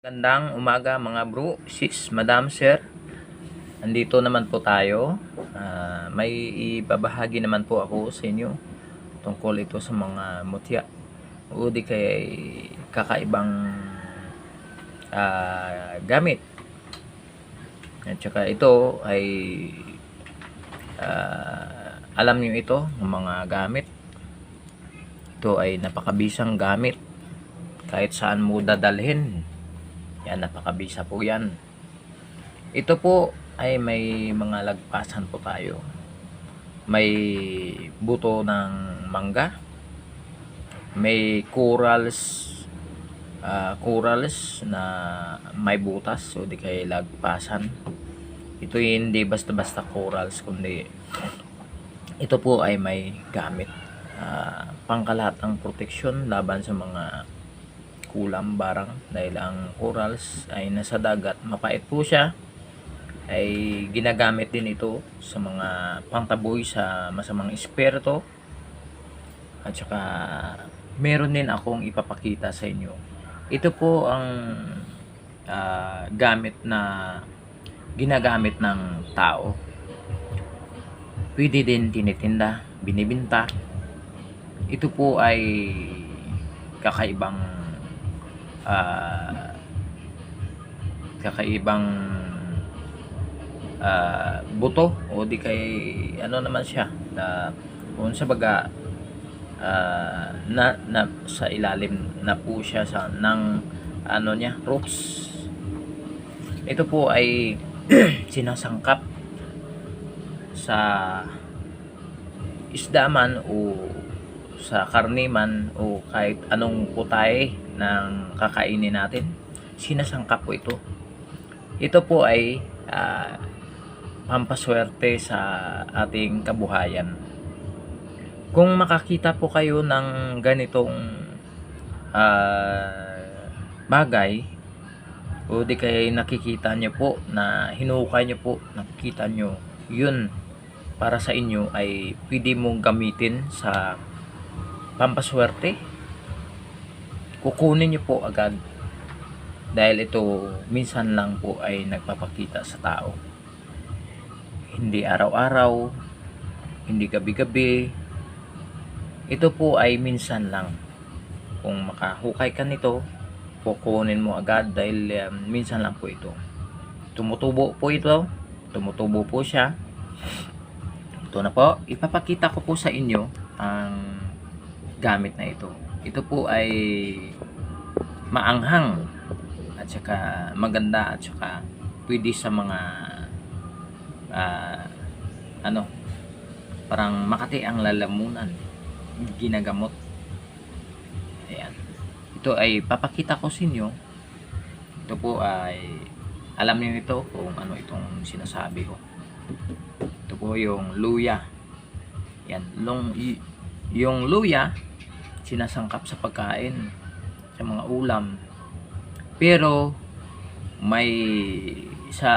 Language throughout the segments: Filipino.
Gandang umaga mga bro, sis, madam, sir. Andito naman po tayo. May ibabahagi naman po ako sa inyo tungkol ito sa mga mutya o di kaya kakaibang gamit. At saka ito ay alam niyo ito, ng mga gamit. Ito ay napakabisang gamit. Kahit saan mo dadalhin. Yan, napakabisa po yan. Ito po ay may mga lagpasan po tayo. May buto ng mangga. May corals na may butas o di kaya lagpasan. Ito hindi basta-basta corals, kundi ito po ay may gamit. Pangkalahatang proteksyon laban sa mga kulam barang, dahil ang corals ay nasa dagat, mapait po siya, ay ginagamit din ito sa mga pangtaboy sa masamang espiritu. At saka meron din akong ipapakita sa inyo. Ito po ang gamit na ginagamit ng tao. Pwede din tinitinda, binibinta. Ito po ay kakaibang buto o di kay ano naman siya na kung sa baga na sa ilalim na po siya sa ng ano niya, roots. Ito po ay sinasangkap sa isda man o sa karne man o kahit anong putahe ng kakainin natin, sinasangkap po ito. Ito po ay pampaswerte sa ating kabuhayan. Kung makakita po kayo ng ganitong bagay o di kaya nakikita nyo po na hinukay nyo po, nakikita nyo, yun para sa inyo ay pwede mong gamitin sa pampaswerte. Kukunin nyo po agad, dahil ito minsan lang po ay nagpapakita sa tao, hindi araw-araw, hindi gabi-gabi. Ito po ay minsan lang. Kung makahukay ka nito, kukunin mo agad, dahil minsan lang po ito. Tumutubo po ito, tumutubo po siya. Ito na po, ipapakita ko po sa inyo ang gamit na ito. Ito po ay maanghang at saka maganda, at saka pwede sa mga parang makati ang lalamunan, ginagamot. Ayan. Ito ay papakita ko sa inyo. Ito po ay alam niyo ito kung ano itong sinasabi ko. Ito po yung luya. Yan, yung luya sinasangkap sa pagkain, sa mga ulam. Pero may sa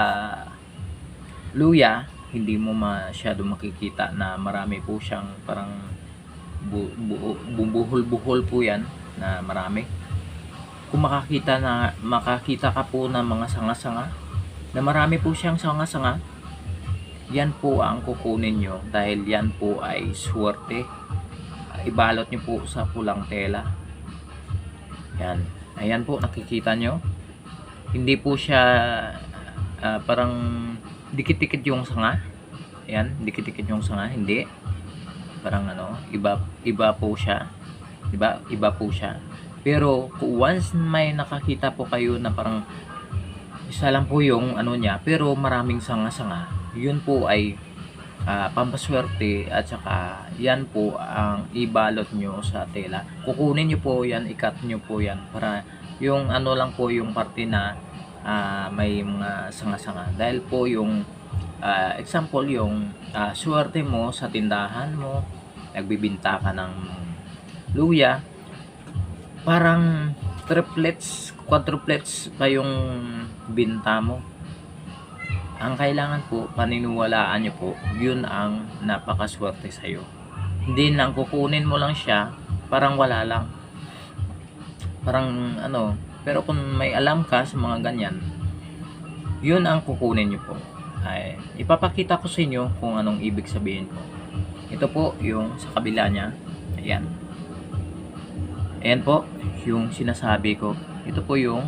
luya hindi mo masyado makikita na marami po siyang parang bubuhol-buhol po yan na marami. Kung makakita ka po ng mga sanga-sanga na marami po siyang sanga-sanga, yan po ang kukunin nyo, dahil yan po ay swerte. Ibalot nyo po sa pulang tela. Yan. Ayan po, nakikita nyo. Hindi po siya parang dikit-dikit yung sanga. Ayan, dikit-dikit yung sanga. Hindi. Parang iba po siya. Diba? Iba po siya. Pero once may nakakita po kayo na parang isa lang po yung niya, pero maraming sanga-sanga, yun po ay pampaswerte. At saka yan po ang ibalot nyo sa tela. Kukunin nyo po yan, ikat nyo po yan para yung lang po yung parte na may mga sanga-sanga. Dahil po yung example, yung swerte mo sa tindahan mo, nagbibinta ka ng luya, parang triplets, quadruplets pa yung binta mo. Ang kailangan po, paniniwalaan nyo po, yun ang napakaswerte sa'yo. Hindi lang kukunin mo lang siya, parang wala lang. Parang Pero kung may alam ka sa mga ganyan, yun ang kukunin nyo po. Ay, ipapakita ko sa inyo kung anong ibig sabihin ko. Ito po yung sa kabila niya. Ayan. Ayan po yung sinasabi ko. Ito po yung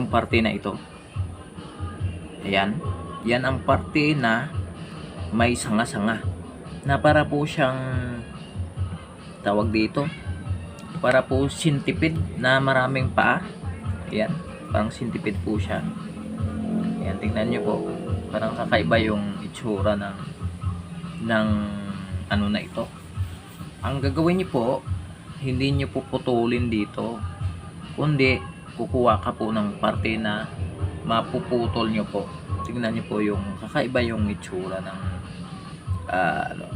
parte na ito. Ayan. Yan ang parte na may sanga-sanga. Na para po siyang tawag dito. Para po centipede na maraming paa. Ayan. Parang centipede po siya. Ayan. Tingnan nyo po. Parang kakaiba yung itsura ng ano na ito. Ang gagawin nyo po, hindi nyo po putulin dito. Kundi kukuha ka po ng parte na mapuputol nyo po. Tingnan nyo po yung kakaiba yung itsura ng ano.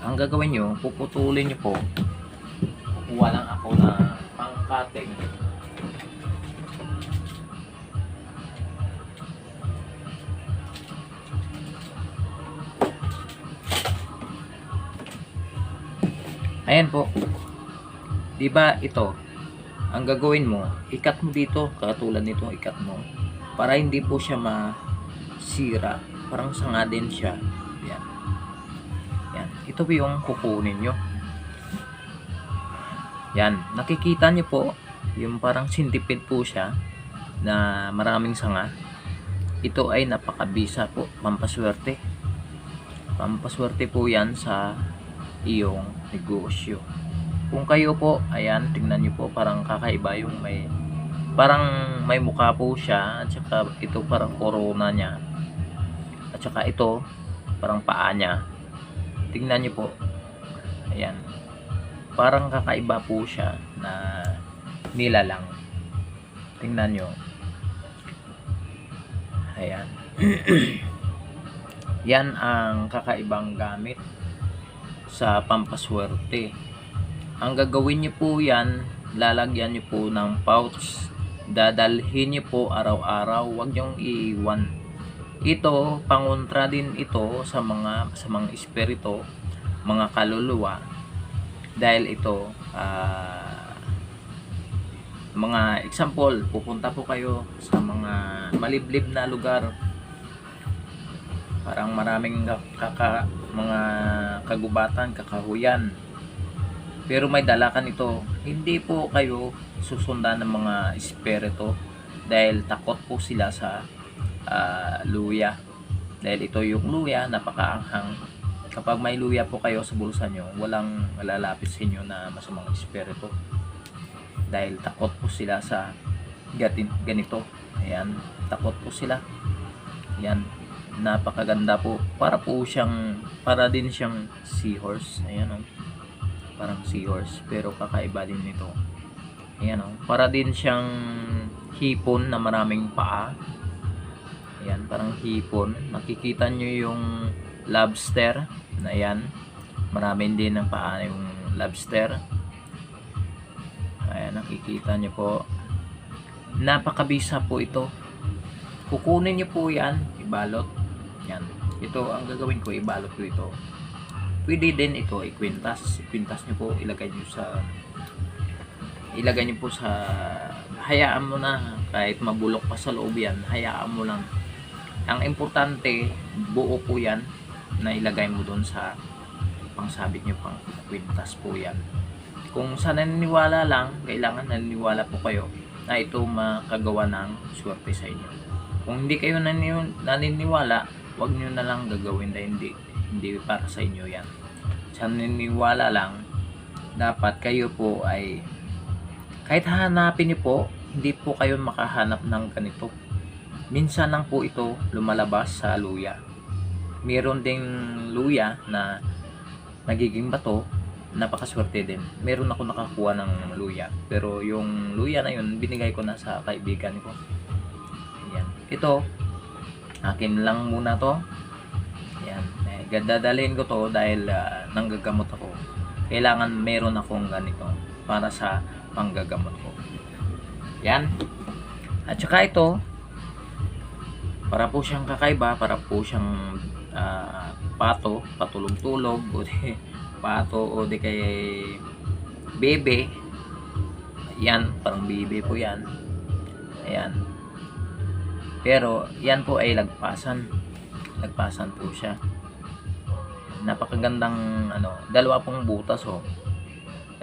Ang gagawin nyo, puputulin nyo po. Kukuha lang ako na pang-cutting. Ayan po. Diba ito? Ang gagawin mo, ikat mo dito, katulad nito, ikat mo. Para hindi po siya masira. Parang sanga din siya. Yan. Yan. Ito po yung kukunin nyo. Yan. Nakikita nyo po, yung parang centipede po siya na maraming sanga. Ito ay napakabisa po. Pampaswerte. Pampaswerte po yan sa iyong negosyo. Kung kayo po, ayan, tingnan nyo po, parang kakaiba yung parang may mukha po siya, at saka ito parang corona niya, at saka ito parang paa niya. Tingnan nyo po, ayan, parang kakaiba po siya na nilalang. Tingnan nyo, ayan. Yan ang kakaibang gamit sa pampaswerte. Ang gagawin niyo po yan, lalagyan niyo po ng pouch. Dadalhin niyo po araw-araw, huwag niyong iiwan. Ito, pangontra din ito sa mga espiritu, mga kaluluwa. Dahil ito, mga example, pupunta po kayo sa mga maliblib na lugar. Parang maraming mga kagubatan, kakahuyan. Pero may dalakan ito. Hindi po kayo susundan ng mga espiritu dahil takot po sila sa luya. Dahil ito yung luya, napakaanghang. Kapag may luya po kayo sa bulsa nyo, walang lalapit sa inyo na masamang espiritu. Dahil takot po sila sa ganito. Ayan, takot po sila. Ayan, napakaganda po. Para din siyang seahorse. Ayan o. Parang seahorse, pero kakaiba din nito. Ayan o. Para din siyang hipon na maraming paa. Ayan, parang hipon. Nakikita nyo yung lobster. Ayan, maraming din ng paa yung lobster. Ayan, nakikita nyo po. Napakabisa po ito. Kukunin nyo po yan, ibalot. Yan. Ito, ang gagawin ko, ibalot ko ito. Pwede din ito, ikwintas. Ikwintas nyo po, ilagay nyo po sa, hayaan mo na, kahit mabulok pa sa loob yan, hayaan mo lang. Ang importante, buo po yan, na ilagay mo doon sa pangsabit nyo, pang kwintas po yan. Kung sa naniniwala lang, kailangan naniniwala po kayo na ito makagawa ng swerte sa inyo. Kung hindi kayo naniniwala, wag nyo na lang gagawin dahil hindi para sa inyo yan. Sa naniniwala lang, dapat kayo po ay kahit hanapin nyo po, hindi po kayo makahanap ng ganito. Minsan lang po ito lumalabas sa luya. Meron ding luya na nagiging bato, napakaswerte din. Meron ako nakakuha ng luya, pero yung luya na yun binigay ko na sa kaibigan ko. Ayan. Ito, akin lang muna to. Ayan. Dadalhin ko to dahil nanggagamot ako. Kailangan meron akong ganito para sa panggagamot ko. Yan. At saka ito, para po siyang kakaiba, para po siyang patulog-tulog, o di pato, o di kay bebe. yan, parang bibi po yan. Ayan. Pero yan po ay lagpasan. Lagpasan po siya. Napakagandang dalawa pong butas oh.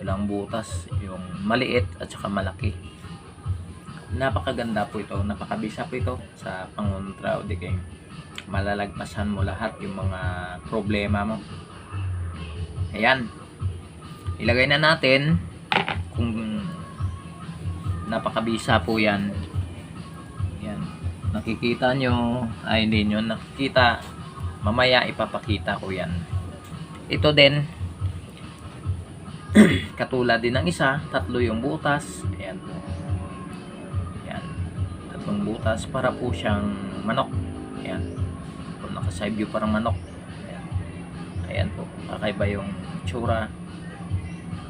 Dalawang butas, yung maliit at saka malaki. Napakaganda po ito, napakabisa po ito sa pangontra o di kaya malalagpasan mo lahat yung mga problema mo. Ayan. Ilagay na natin kung napakabisa po yan. Yan. Nakikita nyo, ay hindi nyo nakikita, mamaya ipapakita ko yan. Ito din katulad din ng isa, tatlo yung butas. Ayan po. Ayan. Tatlong butas para po siyang manok. Ayan. Kung naka-side view parang manok. Ayan. Ayan po. Kakaiba yung tsura.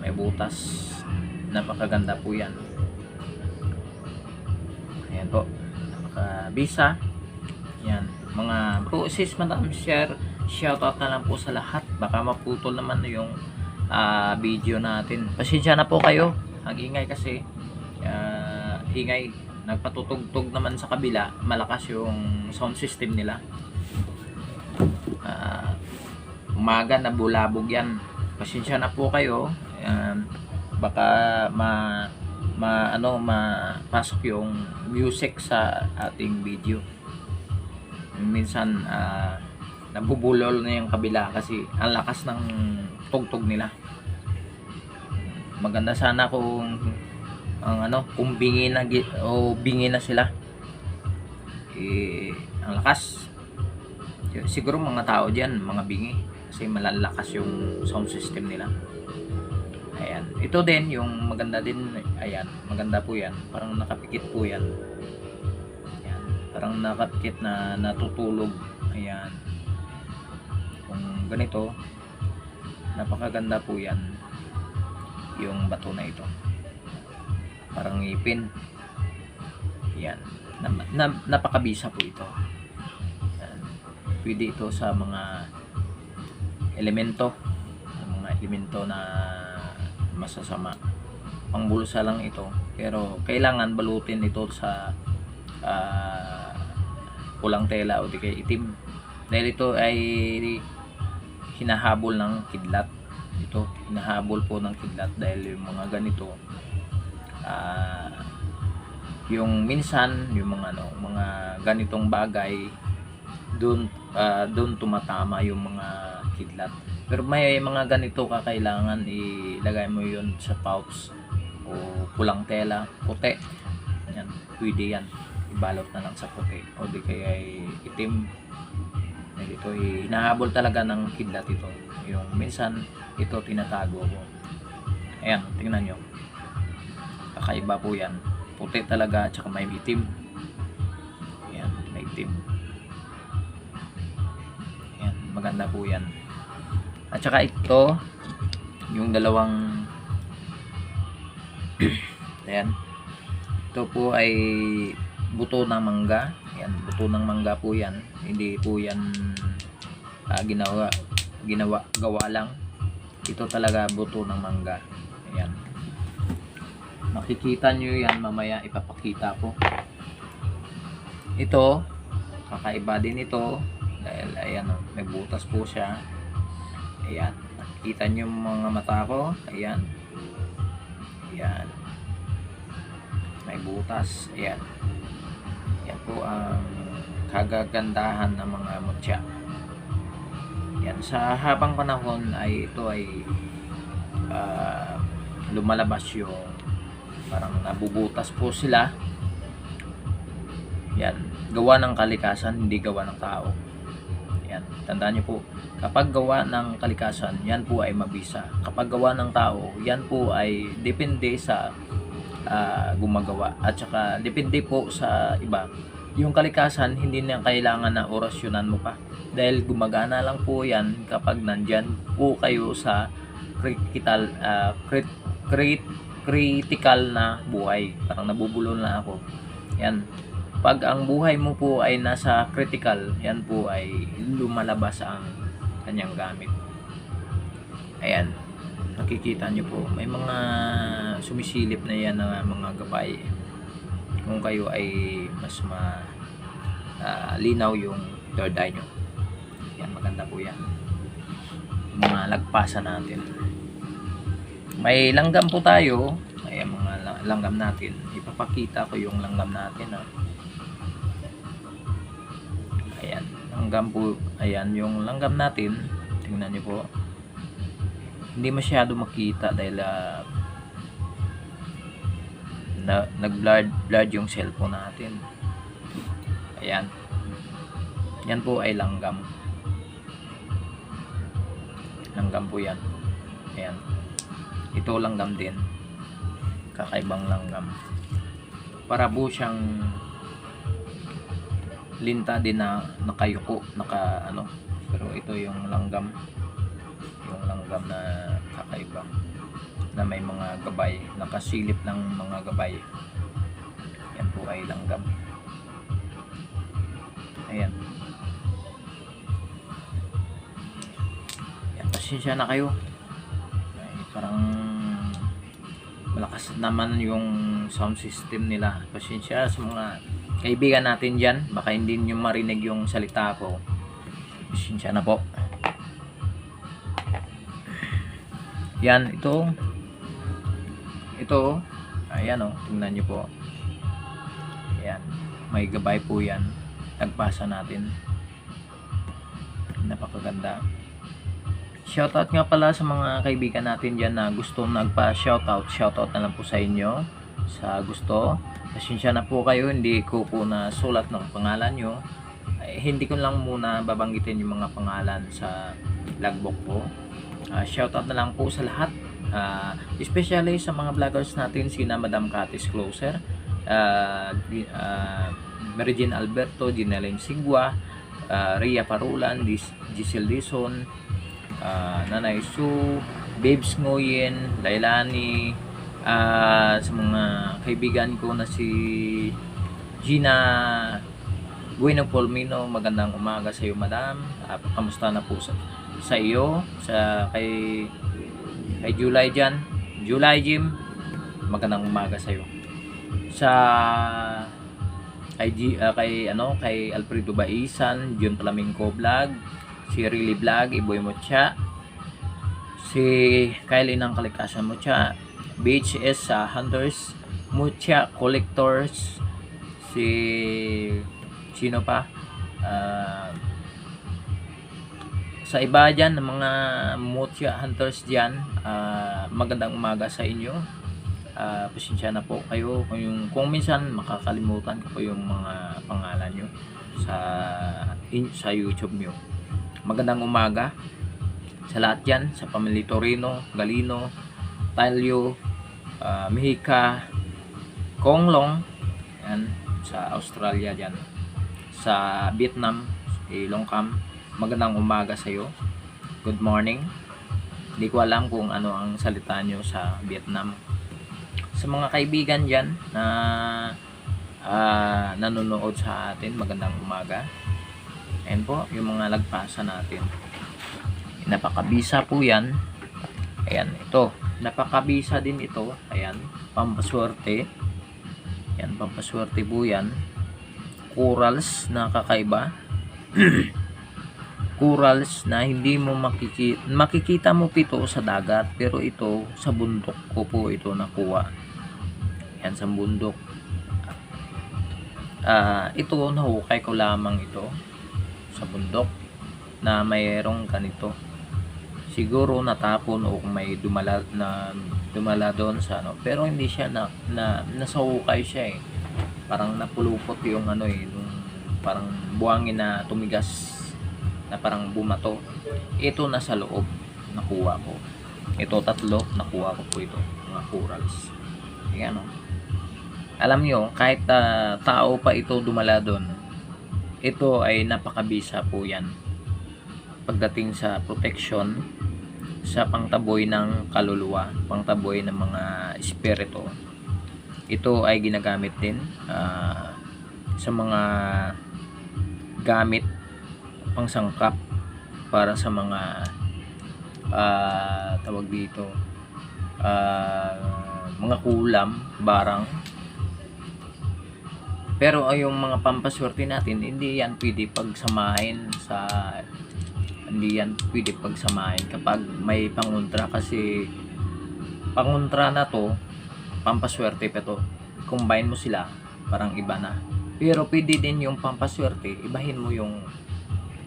May butas. Napakaganda po yan. Ayan po. Napakabisa. Ayan. Mga sis, madam, shoutout na lang po sa lahat. Baka maputol naman yung video natin. Pasensya na po kayo. Ang ingay kasi ingay, nagpatutugtog naman sa kabila. Malakas yung sound system nila. Umaga na bulabog yan. Pasensya na po kayo. Baka mapasok yung music sa ating video. Minsan nabubulol na yung kabila kasi ang lakas ng tugtog nila. Maganda sana kung kung bingi na sila. Ang lakas. Siguro mga tao diyan, mga bingi kasi malalakas yung sound system nila. Ayan. Ito din yung maganda din. Ayan, maganda po yan. Parang nakapikit po yan. Ayan. Parang nakapikit na natutulog. Ayan. Kung ganito, napakaganda po yan. Yung bato na ito. Parang ngipin. Ayan. Napakabisa po ito. Ayan. Pwede ito sa mga elemento. Mga elemento na masasama. Pangbulsa lang ito. Pero kailangan balutin ito sa pulang tela o di kaya itim. Dahil ito ay hinahabol ng kidlat. Ito, hinahabol po ng kidlat dahil yung mga ganito yung minsan yung mga ganitong bagay doon tumatama yung mga kidlat. Pero may mga ganito kakailangan ilagay mo yun sa pouch o pulang tela, puti. Yan, pwede yan. Ibalot na lang sa puti o di kaya itim. Ito hinahabol talaga ng kidlat ito. Yung minsan ito tinatago ko. Ayan, tingnan nyo. Kakaiba po yan. Puti talaga at saka may itim. Ayan, may itim. Ayan, maganda po yan. At saka ito, yung dalawang ayan. Ito po ay buto ng mangga. Ayan, buto ng mangga po yan. Hindi po yan gawa lang. Ito talaga buto ng mangga. Ayan. Makikita nyo yan mamaya, ipapakita ko. Ito, kakaiba din ito. Dahil ayan, may butas po siya. Ayan. Nakikita nyo mga mata ko. Ayan. Ayan. May butas. Ayan. Yan po ang kagagandahan ng mga mutya. Yan, sa habang panahon ay ito ay lumalabas yung parang nabubutas po sila. Yan, gawa ng kalikasan, hindi gawa ng tao. Yan, tandaan niyo po, kapag gawa ng kalikasan, yan po ay mabisa. Kapag gawa ng tao, yan po ay depende sa gumagawa at saka depende po sa iba. Yung kalikasan hindi na kailangan na orasyonan mo pa dahil gumagana lang po yan kapag nandyan po kayo sa critical na buhay. Parang nabubulol na ako. Yan, pag ang buhay mo po ay nasa critical, yan po ay lumalabas ang kanyang gamit. Ayan, nakikita nyo po, may mga sumisilip na yan na mga gabay. Kung kayo ay mas linaw yung third eye nyo, yan, maganda po yan. Mga lagpasan natin, may langgam po tayo. Ayan, mga langgam natin, ipapakita ko yung langgam natin, ha. Ayan, langgam po, ayan yung langgam natin, tingnan nyo po, hindi masyado makita dahil nag-blurred yung cellphone natin. Ayan, yan po ay langgam po yan. Ayan, ito langgam din, kakaibang langgam, para po siyang linta din na nakayuko, pero ito yung langgam na kakaiba, na may mga gabay, nakasilip ng mga gabay. Yan po ay langgam. Ayan, yan, pasensya na kayo, ay, parang malakas naman yung sound system nila. Pasensya sa mga kaibigan natin dyan, baka hindi nyo marinig yung salita ko, pasensya na po. Yan, ito, ayan, tingnan nyo po, ayan, may gabay po yan, tagpasa natin, napakaganda. Shoutout nga pala sa mga kaibigan natin dyan na gusto nagpa-shoutout na lang po sa inyo, sa gusto. Pasensya na po kayo, hindi ko po na sulat ng pangalan nyo, hindi ko lang muna babanggitin yung mga pangalan sa logbook po. Shoutout na lang po sa lahat, especially sa mga vloggers natin, sina Madam Katis Closer, Mary Jane Alberto, Ginelyn Sigua, Rhea Parulan, Giselle Dison, Nanay Sue, Babes Ngoyen, Lailani, sa mga kaibigan ko na si Gina Bueno Polmino, magandang umaga sa iyo, Madam. Kamusta na po sa iyo, kay July dyan, July Jim, magandang umaga sa iyo. Kay Alfredo Baisan, Jun Flamenco Vlog, si Riley Vlog, Iboy Mocha, si Kylie ng Kalikasan Mocha, BHS Hunters Mocha Collectors, si sino pa, sa iba dyan, ng mga Mocha Hunters dyan, magandang umaga sa inyo. Pasensya na po kayo kung minsan makakalimutan ko po yung mga pangalan nyo sa YouTube nyo. Magandang umaga sa lahat dyan, sa pamilya Torino, Galino, Talio, Mihika, Konglong, yan, sa Australia dyan, sa Vietnam, Longcam, magandang umaga sa iyo. Good morning. Hindi ko alam kung ano ang salita nyo sa Vietnam. Sa mga kaibigan dyan na nanonood sa atin, magandang umaga. Ayan po, yung mga lagpasa natin. Napakabisa po yan. Ayan, ito. Napakabisa din ito. Ayan, pampaswerte. Ayan, pampaswerte po yan. Corals na kakaiba. Corals na hindi mo makikita mo pito sa dagat, pero ito sa bundok ko po ito nakuha. Yan, sa bundok. Ito nahukay ko lamang ito sa bundok na mayroong ganito. Siguro natapon o may dumala doon sa ano, pero hindi siya nasahukay siya eh. Parang napulupot yung parang buhangin na tumigas na parang bumato. Ito nasa loob, nakuha ko. Ito tatlo, nakuha ko po ito, mga corals. Ayan o. Alam nyo, kahit tao pa ito dumala doon, ito ay napakabisa po yan. Pagdating sa protection, sa pangtaboy ng kaluluwa, pangtaboy ng mga espiritu, ito ay ginagamit din sa mga gamit pangsangkap para sa mga tawag dito, mga kulam, barang. Pero yung mga pampaswerte natin, hindi yan pwede pagsamahin kapag may pangontra, kasi pangontra na to, pampaswerte pa to. Combine mo sila, parang iba na. Pero pwede din yung pampaswerte, ibahin mo yung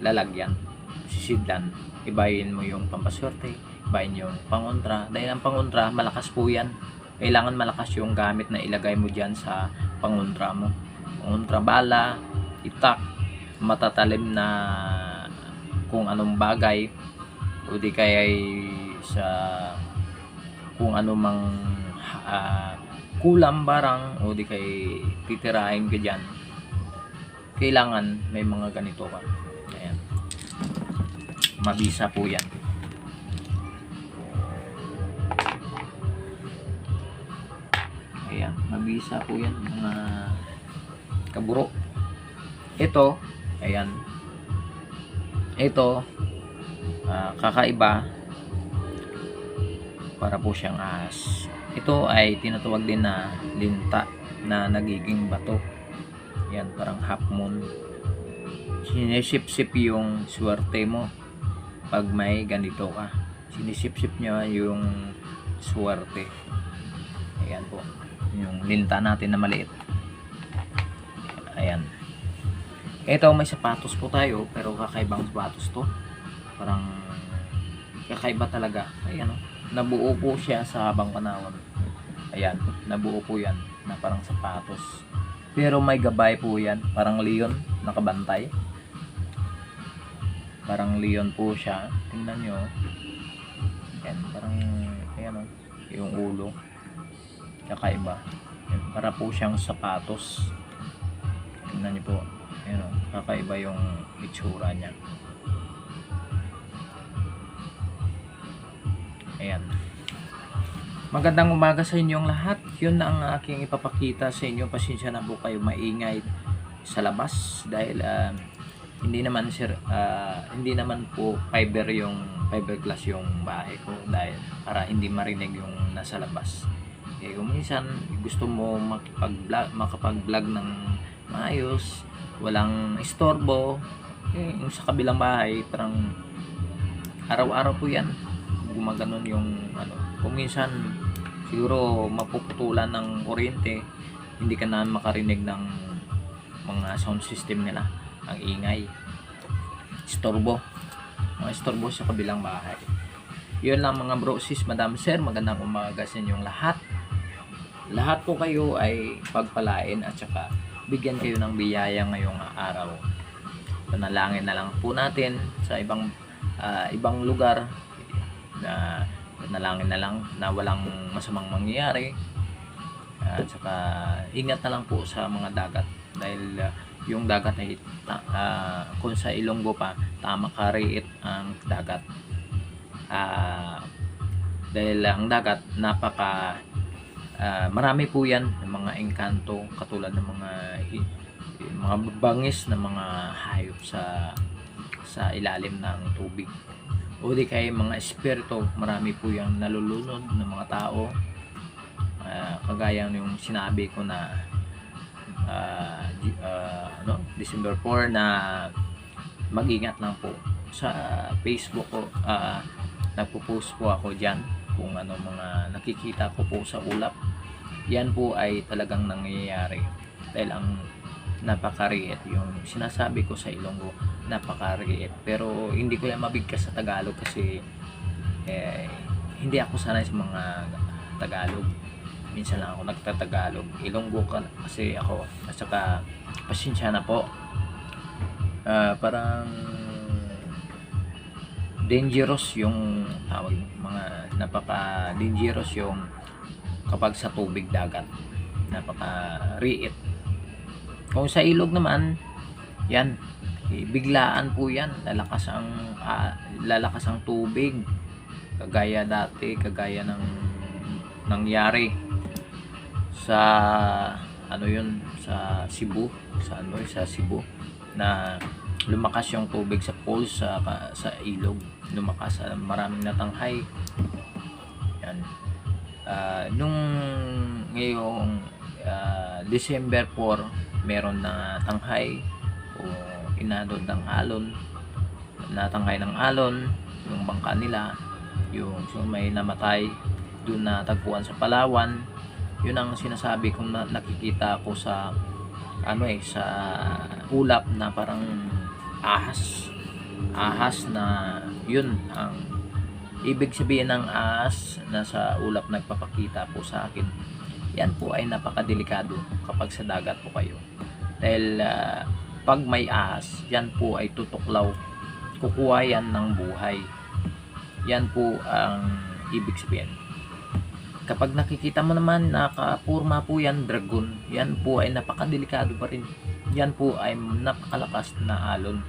lalagyan, sisidlan. Ibahin mo yung pampaswerte, ibahin yung pangontra. Dahil ang pangontra, malakas po yan. Kailangan malakas yung gamit na ilagay mo dyan sa pangontra mo. Pangontra, bala, itak, matatalim na kung anong bagay, o di kaya sa kung ano mang kulam, barang, o di kay titirahin ka dyan. Kailangan may mga ganito ka. Ayan, mabisa po yan. Ayan, mabisa po yan mga kaburo. Ito, ayan, ito kakaiba, para po siyang ahas. Ito ay tinatawag din na linta na nagiging bato. Yan, parang half moon. Sinisip-sip yung swerte mo pag may ganito ka. Sinisip-sip niya yung swerte. Ayan po, yung linta natin na maliit. Ayan. Ito, may sapatos po tayo, pero kakaibang sapatos to. Parang kakaiba talaga. Ayan, nabuo po siya sa habang panahon. Ayan, nabuo po yan na parang sapatos. Pero may gabay po yan, parang leon, nakabantay. Parang leon po siya. Tingnan nyo. Ayan, parang, ayan, yung ulo. Kakaiba. Ayan, para po siyang sapatos. Tingnan nyo po. Ayan, kakaiba yung itsura niya. Ayan. Magandang umaga sa inyong lahat. Yun ang aking ipapakita sa inyo. Pasensya na po kayo maingay sa labas dahil hindi naman po fiberglass yung bahay ko, dahil para hindi marinig yung nasa labas. Kung minsan gusto mo makapag-vlog ng maayos, walang istorbo, yung sa kabilang bahay, parang araw-araw po yan gumaganon yung kung minsan siguro mapuputulan ng kuryente, hindi ka na makarinig ng mga sound system nila, ang ingay, mga istorbo sa kabilang bahay. Yun lang mga bro, sis, madam, sir, magandang umaga sa inyong lahat. Lahat po kayo ay pagpalain at saka bigyan kayo ng biyaya ngayong araw. Panalangin na lang po natin sa ibang lugar na nalangin na lang na walang masamang mangyayari, at saka ingat na lang po sa mga dagat, dahil yung dagat ay kung sa Ilonggo pa, tama kariit ang dagat, dahil ang dagat marami po yan ng mga engkanto, katulad ng mga bangis na mga hayop sa ilalim ng tubig, o di kaya mga espiritu. Marami po yung nalulunod ng mga tao, kagaya yung sinabi ko na December 4 na mag-ingat lang po. Sa Facebook ko nagpo-post po ako dyan kung ano mga nakikita ko po sa ulap. Yan po ay talagang nangyayari, dahil ang napakariit yung sinasabi ko sa Ilonggo, napakariit. Pero hindi ko yan mabigkas sa Tagalog kasi hindi ako sanay sa mga Tagalog. Minsan lang ako nagtatagalog. Ilonggo kasi ako, at saka pasensya na po. Parang dangerous yung tawag, mga napaka-dangerous yung kapag sa tubig dagat, napaka-riit. Kung sa ilog naman, yan, biglaan po yan, lalakas ang tubig, kagaya ng nangyari sa sa Cebu, sa Cebu, na lumakas yung tubig sa falls, sa ilog, lumakas, maraming natanghay. Yan, Nung ngayong December 4, meron na tanghay o inadod ng alon, natanghay ng alon yung bangka nila, yung so may namatay doon na tagpuan sa Palawan. Yun ang sinasabi kong nakikita ko sa sa ulap na parang ahas na yun ang ibig sabihin ng ahas na sa ulap nagpapakita po sa akin. Yan po ay napakadelikado kapag sa dagat po kayo, dahil pag may ahas, yan po ay tutuklaw, kukuha yan ng buhay. Yan po ang ibig sabihin. Kapag nakikita mo naman nakapurma po yan, dragon, yan po ay napakadelikado pa rin. Yan po ay napakalakas na alon,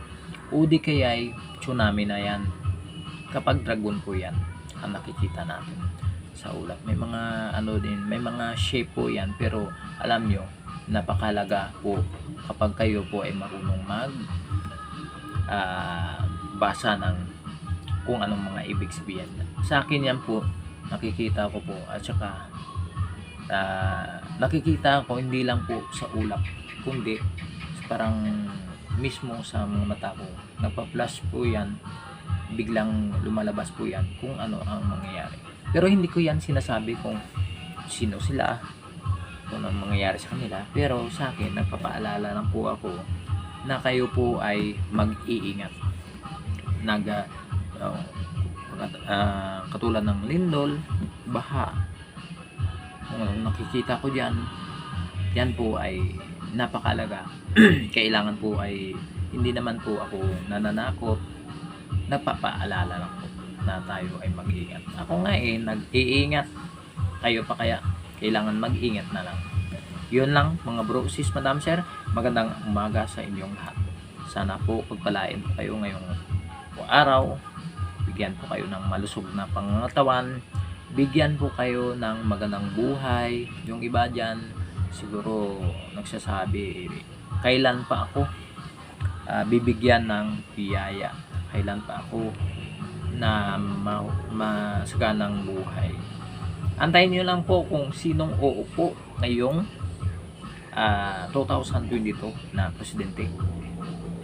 o di kaya ay tsunami na yan kapag dragon po yan ang nakikita natin sa ulap. May mga may mga shape po yan, pero alam nyo, napakalaga po kapag kayo po ay marunong basa ng kung anong mga ibig sabihin. Sa akin yan po, nakikita ko po, at saka nakikita ko hindi lang po sa ulap, kundi parang mismo sa mga mata ko, nagpa-flash po yan, biglang lumalabas po yan kung ano ang mangyayari. Pero hindi ko yan sinasabi kung sino sila, kung anong mangyayari sa kanila, pero sa akin nagpapaalala lang po ako na kayo po ay mag-iingat. Katulad ng lindol, baha, kung anong nakikita ko dyan, yan po ay napakalaga. Kailangan po ay hindi naman po ako nananakot, napapaalala lang po na tayo ay mag-iingat. Ako nga nag-iingat, kayo pa kaya kailangan mag-ingat na lang. Yun lang mga bro, sis, madam, sir, magandang umaga sa inyong lahat. Sana po pagpalain po kayo ngayong araw, bigyan po kayo ng malusog na pangangatawan, bigyan po kayo ng magandang buhay. Yung iba dyan siguro nagsasabi, kailan pa ako bibigyan ng biyaya, kailan pa ako na masaganang buhay. Antayin nyo lang po kung sinong uupo ngayong 2022 na presidente.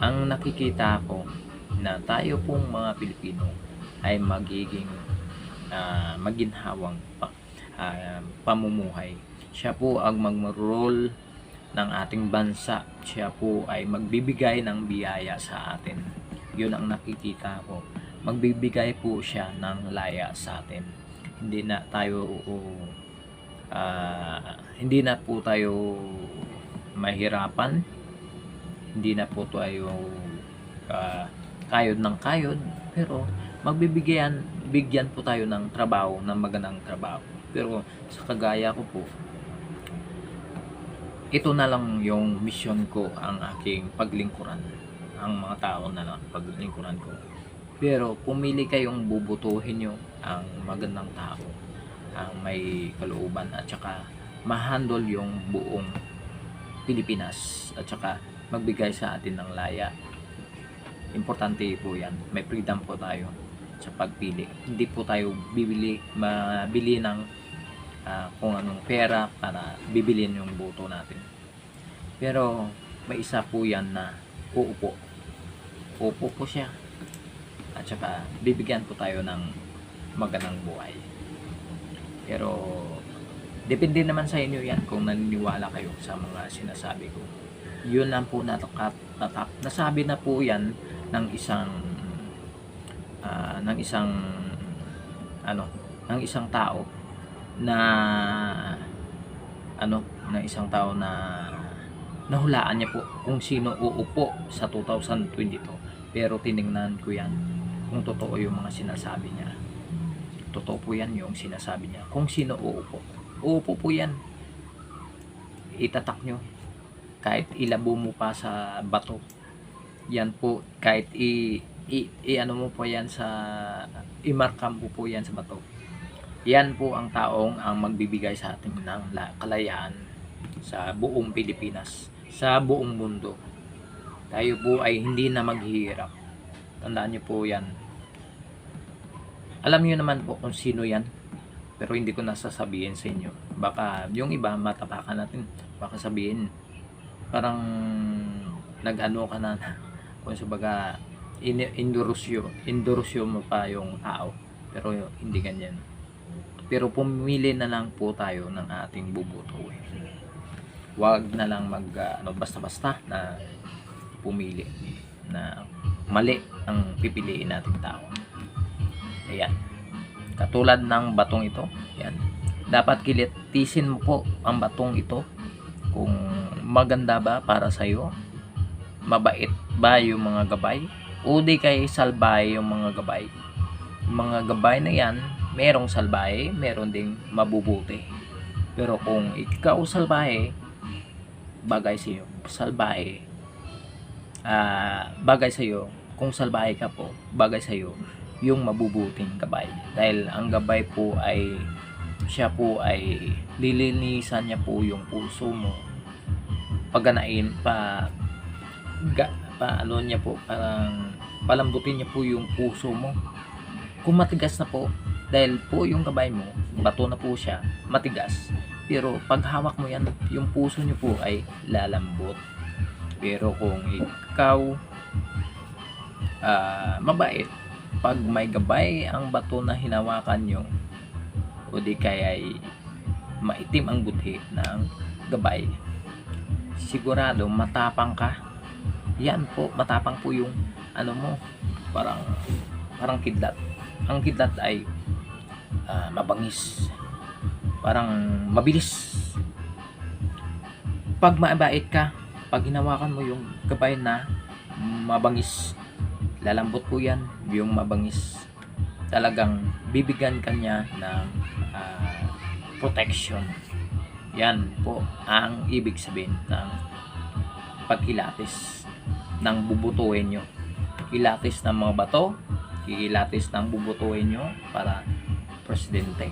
Ang nakikita ko na tayo pong mga Pilipino ay magiging maginhawang pamumuhay. Siya po ang mag-rule ng ating bansa. Siya po ay magbibigay ng biyaya sa atin. Yun ang nakikita ko. Magbibigay po siya ng laya sa atin. Hindi na po tayo mahirapan. Hindi na po tayo kayod ng kayod, pero bigyan po tayo ng trabaho, ng magandang trabaho. Pero sa kagaya ko po, ito na lang yung mission ko, ang aking paglingkuran, ang mga tao na lang paglingkuran ko. Pero pumili kayong bubutuhin nyo ang magandang tao, ang may kalooban, at saka mahandle yung buong Pilipinas, at saka magbigay sa atin ng laya. Importante po yan. May freedom po tayo sa pagpili. Hindi po tayo mabili ng kung anong pera para bibilin yung boto natin. Pero may isa po yan na uupo po siya, at saka bibigyan po tayo ng magandang buhay. Pero depende naman sa inyo yan kung naniniwala kayo sa mga sinasabi ko. Yun lang po nasabi na po yan ng isang tao na nahulaan niya po kung sino uupo sa 2022. Pero tiningnan ko yan kung totoo yung mga sinasabi niya. Totoo po yan yung sinasabi niya. Kung sino uupo po yan. Itatak nyo. Kahit ilabo mo pa sa bato, yan po, kahit ano mo po yan imarkam po yan sa bato, yan po ang taong ang magbibigay sa atin ng kalayaan sa buong Pilipinas, sa buong mundo. Tayo po ay hindi na maghihirap. Tandaan nyo po yan. Alam nyo naman po kung sino yan. Pero hindi ko nasasabihin sa inyo. Baka yung iba matapakan natin. Baka sabihin parang nag-ano ka na kung sabaga indorosyo mo pa yung tao. Pero hindi ganyan. Pero pumili na lang po tayo ng ating bubutuin. Huwag na lang basta-basta na pumili na mali ang pipiliin nating tao. Ayan. Katulad ng batong ito. Ayan. Dapat kilitisin mo po ang batong ito kung maganda ba para sa'yo, mabait ba yung mga gabay, o di kay salbahe yung mga gabay. Yung mga gabay na yan, merong salbahe, meron ding mabubuti. Pero kung ikaw salbahe, bagay sa'yo. Salbahe, bagay sa'yo. Kung salbahe ka po, bagay sa'yo yung mabubuting gabay. Dahil ang gabay po ay siya po ay lilinisan niya po yung puso mo, paganain ano niya po, parang palambutin niya po yung puso mo. Kung matigas na po, dahil po yung gabay mo, bato na po siya, matigas, pero pag hawak mo yan, yung puso niyo po ay lalambot. Pero kung ikaw mabait, pag may gabay ang bato na hinawakan nyo, o di kaya ay maitim ang budhi ng gabay, sigurado matapang ka. Yan po, matapang po yung ano mo, parang kidlat. Ang kidlat ay mabangis, parang mabilis. Pag mabait ka, pag hinawakan mo yung gabay na mabangis, lalambot po yan. Yung mabangis, talagang bibigyan kanya ng protection. Yan po ang ibig sabihin ng pagkilatis ng bubutuin nyo. Kilatis ng mga bato, kilatis ng bubutuin nyo para presidente.